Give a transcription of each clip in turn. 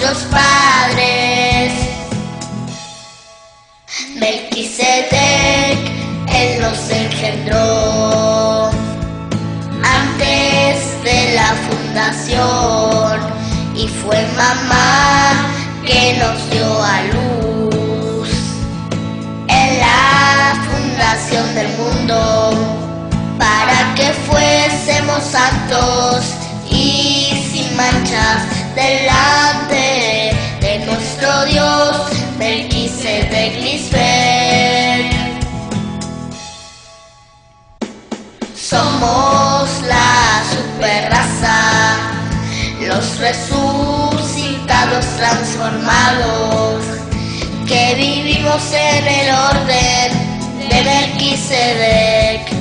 nuestros padres. Melquisedec, él nos engendró antes de la fundación, y fue mamá que nos dio a luz en la fundación del mundo, para que fuésemos santos y sin manchas delante de nuestro Dios. Melquisedec Lisbeth. Somos la superraza, los resucitados transformados, que vivimos en el orden de Melquisedec,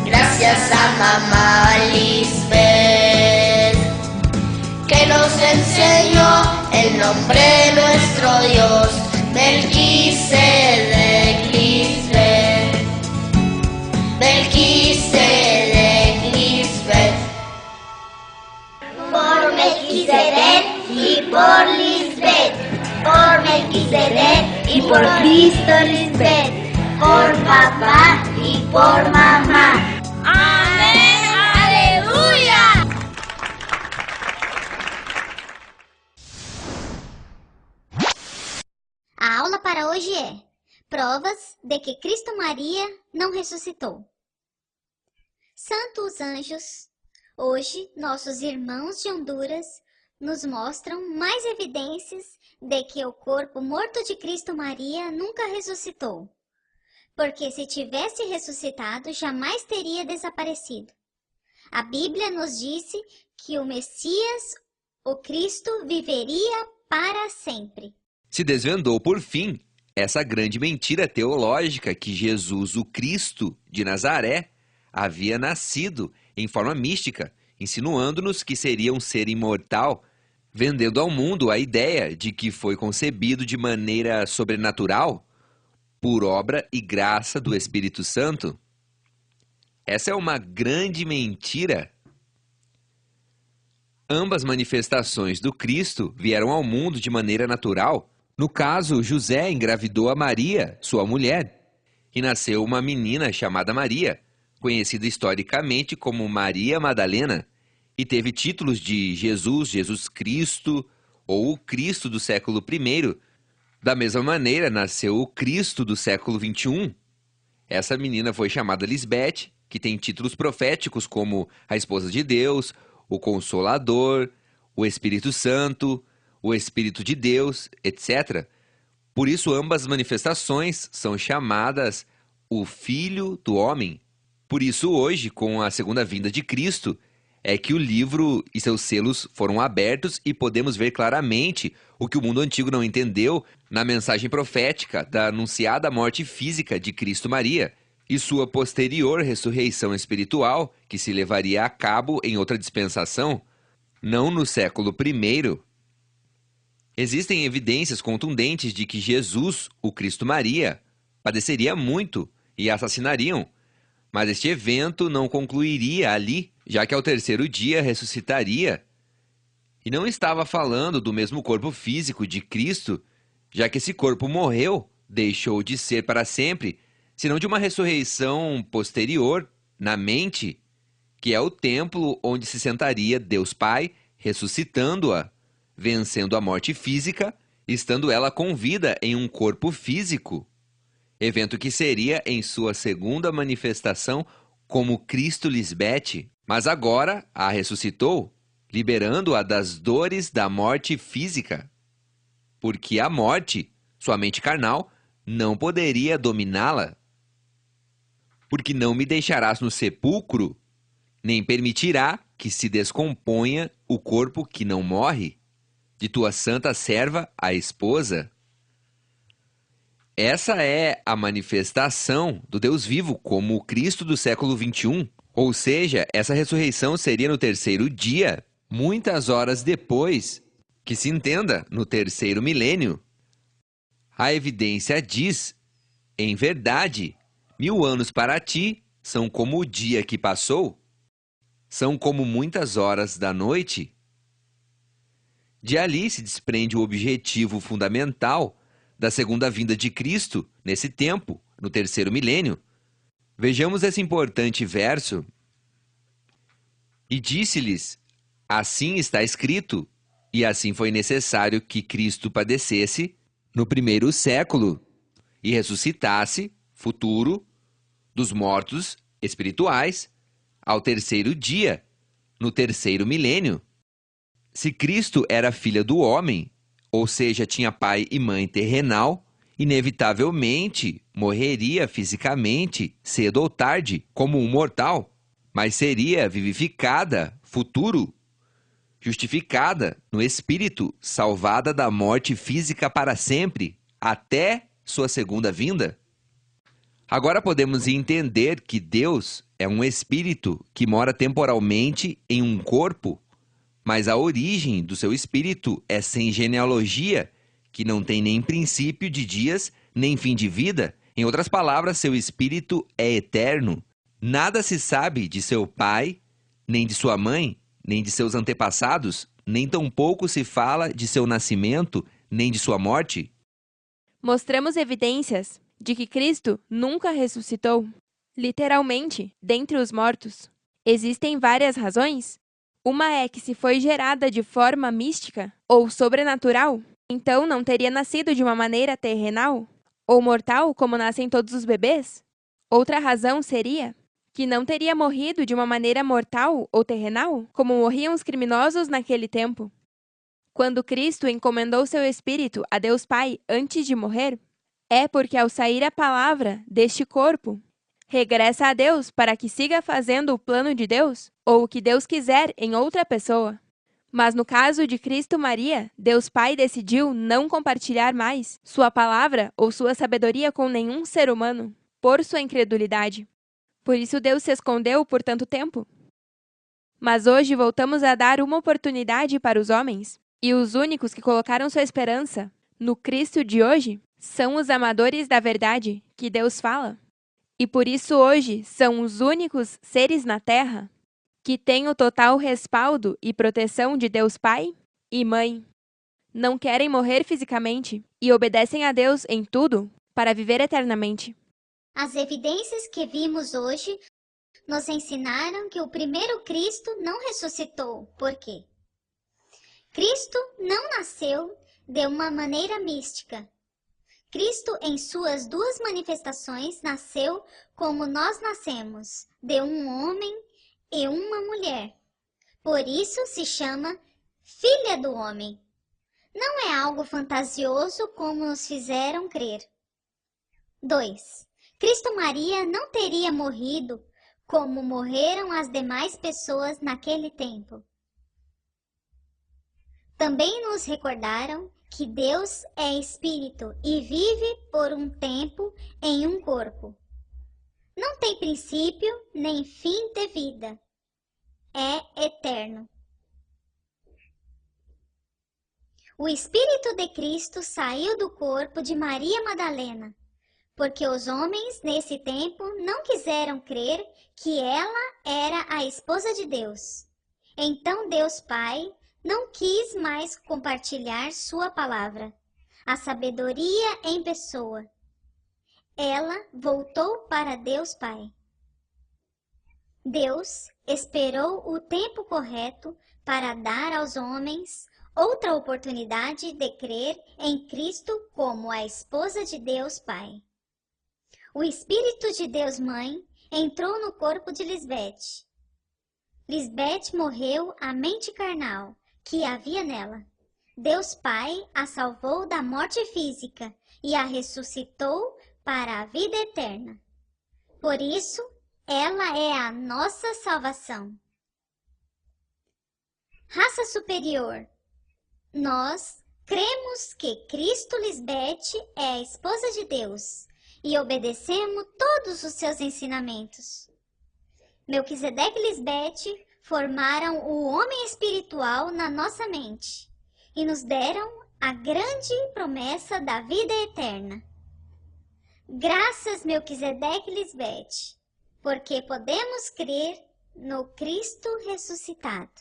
gracias a mamá Lisbeth, que nos enseñó el nombre de nuestro Dios. Melquisedec Lisbeth, Melquisedec Lisbeth. Por Melquisedec y por Lisbeth, por Melquisedec y por Cristo Lisbeth, por papá y por mamá. Amém, aleluia! A aula para hoje é provas de que Cristo Maria não ressuscitou. Santos anjos, hoje nossos irmãos de Honduras nos mostram mais evidências de que o corpo morto de Cristo Maria nunca ressuscitou, porque se tivesse ressuscitado jamais teria desaparecido. A Bíblia nos disse que o Messias, o Cristo, viveria para sempre. Se desvendou por fim essa grande mentira teológica que Jesus, o Cristo de Nazaré, havia nascido em forma mística, insinuando-nos que seria um ser imortal, vendendo ao mundo a ideia de que foi concebido de maneira sobrenatural, por obra e graça do Espírito Santo. Essa é uma grande mentira. Ambas manifestações do Cristo vieram ao mundo de maneira natural. No caso, José engravidou a Maria, sua mulher, e nasceu uma menina chamada Maria, conhecida historicamente como Maria Madalena, e teve títulos de Jesus, Jesus Cristo, ou o Cristo do século I. Da mesma maneira, nasceu o Cristo do século XXI. Essa menina foi chamada Lisbeth, que tem títulos proféticos como a esposa de Deus, o Consolador, o Espírito Santo, o Espírito de Deus, etc. Por isso, ambas manifestações são chamadas o Filho do Homem. Por isso, hoje, com a segunda vinda de Cristo, é que o livro e seus selos foram abertos e podemos ver claramente o que o mundo antigo não entendeu na mensagem profética da anunciada morte física de Cristo Maria e sua posterior ressurreição espiritual, que se levaria a cabo em outra dispensação, não no século I. Existem evidências contundentes de que Jesus, o Cristo Maria, padeceria muito e assassinariam, mas este evento não concluiria ali, já que ao terceiro dia ressuscitaria. E não estava falando do mesmo corpo físico de Cristo, já que esse corpo morreu, deixou de ser para sempre, senão de uma ressurreição posterior, na mente, que é o templo onde se sentaria Deus Pai, ressuscitando-a, vencendo a morte física, estando ela com vida em um corpo físico. Evento que seria em sua segunda manifestação como Cristo Lisbeth, mas agora a ressuscitou, liberando-a das dores da morte física. Porque a morte, sua mente carnal, não poderia dominá-la. Porque não me deixarás no sepulcro, nem permitirá que se descomponha o corpo que não morre, de tua santa serva, a esposa. Essa é a manifestação do Deus vivo como o Cristo do século XXI. Ou seja, essa ressurreição seria no terceiro dia, muitas horas depois, que se entenda, no terceiro milênio. A evidência diz, em verdade, 1000 anos para ti são como o dia que passou, são como muitas horas da noite. De ali se desprende o objetivo fundamental da segunda vinda de Cristo nesse tempo, no terceiro milênio. Vejamos esse importante verso. E disse-lhes: assim está escrito, e assim foi necessário que Cristo padecesse no primeiro século e ressuscitasse, futuro, dos mortos espirituais, ao terceiro dia, no terceiro milênio. Se Cristo era filho do homem, ou seja, tinha pai e mãe terrenal, inevitavelmente morreria fisicamente, cedo ou tarde, como um mortal, mas seria vivificada, futuro, justificada no espírito, salvada da morte física para sempre, até sua segunda vinda. Agora podemos entender que Deus é um espírito que mora temporalmente em um corpo, mas a origem do seu espírito é sem genealogia, que não tem nem princípio de dias, nem fim de vida. Em outras palavras, seu espírito é eterno. Nada se sabe de seu pai, nem de sua mãe, nem de seus antepassados, nem tampouco se fala de seu nascimento, nem de sua morte. Mostramos evidências de que Cristo nunca ressuscitou, literalmente, dentre os mortos. Existem várias razões. Uma é que se foi gerada de forma mística ou sobrenatural, então não teria nascido de uma maneira terrenal ou mortal como nascem todos os bebês. Outra razão seria que não teria morrido de uma maneira mortal ou terrenal, como morriam os criminosos naquele tempo. Quando Cristo encomendou seu espírito a Deus Pai antes de morrer, é porque ao sair a palavra deste corpo, regressa a Deus para que siga fazendo o plano de Deus ou o que Deus quiser em outra pessoa. Mas no caso de Cristo Maria, Deus Pai decidiu não compartilhar mais sua palavra ou sua sabedoria com nenhum ser humano, por sua incredulidade. Por isso Deus se escondeu por tanto tempo. Mas hoje voltamos a dar uma oportunidade para os homens, e os únicos que colocaram sua esperança no Cristo de hoje são os amadores da verdade que Deus fala. E por isso hoje são os únicos seres na Terra que têm o total respaldo e proteção de Deus Pai e Mãe. Não querem morrer fisicamente e obedecem a Deus em tudo para viver eternamente. As evidências que vimos hoje nos ensinaram que o primeiro Cristo não ressuscitou. Por quê? Cristo não nasceu de uma maneira mística. Cristo, em suas duas manifestações, nasceu como nós nascemos, de um homem e uma mulher. Por isso se chama Filha do Homem. Não é algo fantasioso como nos fizeram crer. 2. Cristo Maria não teria morrido como morreram as demais pessoas naquele tempo. Também nos recordaram que Deus é espírito e vive por um tempo em um corpo. Não tem princípio nem fim de vida. É eterno. O Espírito de Cristo saiu do corpo de Maria Madalena, porque os homens nesse tempo não quiseram crer que ela era a esposa de Deus. Então Deus Pai não quis mais compartilhar sua palavra, a sabedoria em pessoa. Ela voltou para Deus Pai. Deus esperou o tempo correto para dar aos homens outra oportunidade de crer em Cristo como a esposa de Deus Pai. O Espírito de Deus Mãe entrou no corpo de Lisbete. Lisbete morreu a mente carnal que havia nela. Deus Pai a salvou da morte física e a ressuscitou para a vida eterna. Por isso, ela é a nossa salvação. Raça superior. Nós cremos que Cristo Lisbete é a esposa de Deus e obedecemos todos os seus ensinamentos. Melquisedeque e Lisbete formaram o homem espiritual na nossa mente e nos deram a grande promessa da vida eterna. Graças Melquisedeque e Lisbete, porque podemos crer no Cristo ressuscitado.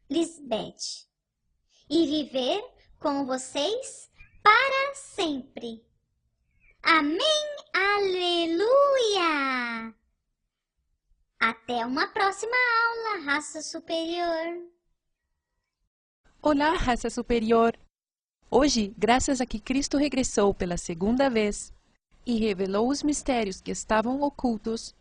Lisbete. e viver com vocês para sempre. Amém, aleluia! Até uma próxima aula, raça superior. Olá, raça superior! Hoje, graças a que Cristo regressou pela segunda vez e revelou os mistérios que estavam ocultos,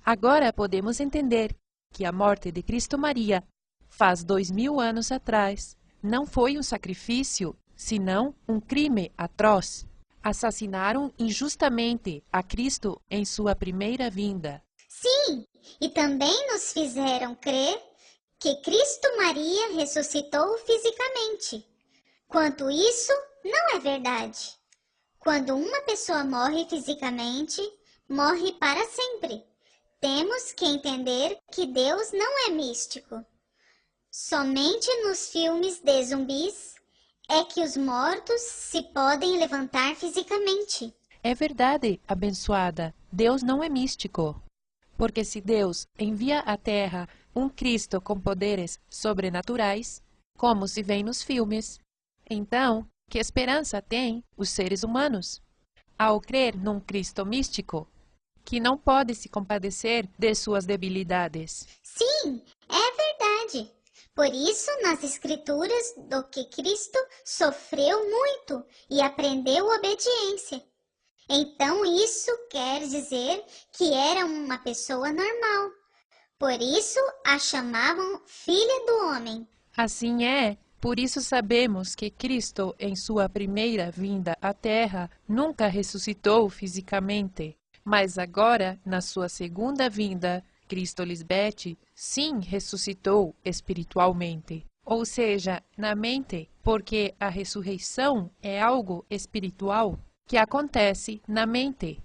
agora podemos entender que a morte de Cristo Maria, faz 2000 anos atrás, não foi um sacrifício, senão um crime atroz. Assassinaram injustamente a Cristo em sua primeira vinda. Sim, e também nos fizeram crer que Cristo Maria ressuscitou fisicamente. Quanto isso, não é verdade. Quando uma pessoa morre fisicamente, morre para sempre. Temos que entender que Deus não é místico. Somente nos filmes de zumbis é que os mortos se podem levantar fisicamente. É verdade, abençoada, Deus não é místico. Porque se Deus envia à Terra um Cristo com poderes sobrenaturais, como se vê nos filmes, então, que esperança têm os seres humanos ao crer num Cristo místico, que não pode se compadecer de suas debilidades? Sim, é verdade. Por isso, nas Escrituras, do que Cristo sofreu muito e aprendeu obediência. Então, isso quer dizer que era uma pessoa normal. Por isso, a chamavam Filha do Homem. Assim é. Por isso sabemos que Cristo, em sua primeira vinda à Terra, nunca ressuscitou fisicamente. Mas agora, na sua segunda vinda, Cristo Lisbeth, sim, ressuscitou espiritualmente. Ou seja, na mente, porque a ressurreição é algo espiritual que acontece na mente.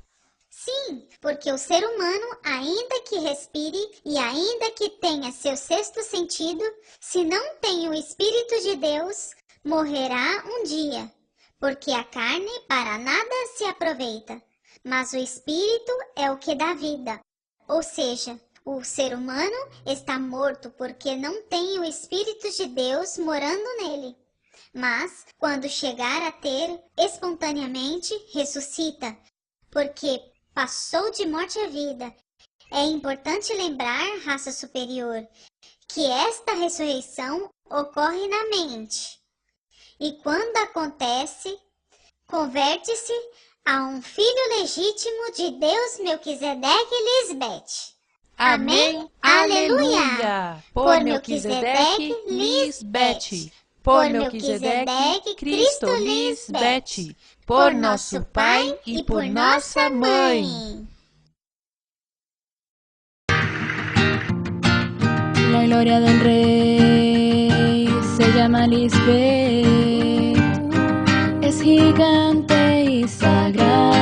Sim, porque o ser humano, ainda que respire e ainda que tenha seu sexto sentido, se não tem o Espírito de Deus, morrerá um dia, porque a carne para nada se aproveita, mas o Espírito é o que dá vida. Ou seja, o ser humano está morto porque não tem o Espírito de Deus morando nele. Mas, quando chegar a ter, espontaneamente ressuscita, porque passou de morte à vida. É importante lembrar, raça superior, que esta ressurreição ocorre na mente. E quando acontece, converte-se a um filho legítimo de Deus Melquisedeque Lisbeth. Amém, aleluia! Por Melquisedeque Lisbeth. Por Melquisedeque Cristo Lisbeth. Por nosso Pai e por nossa Mãe. La gloria del Rey se llama Lisbeth, es gigante y sagrada.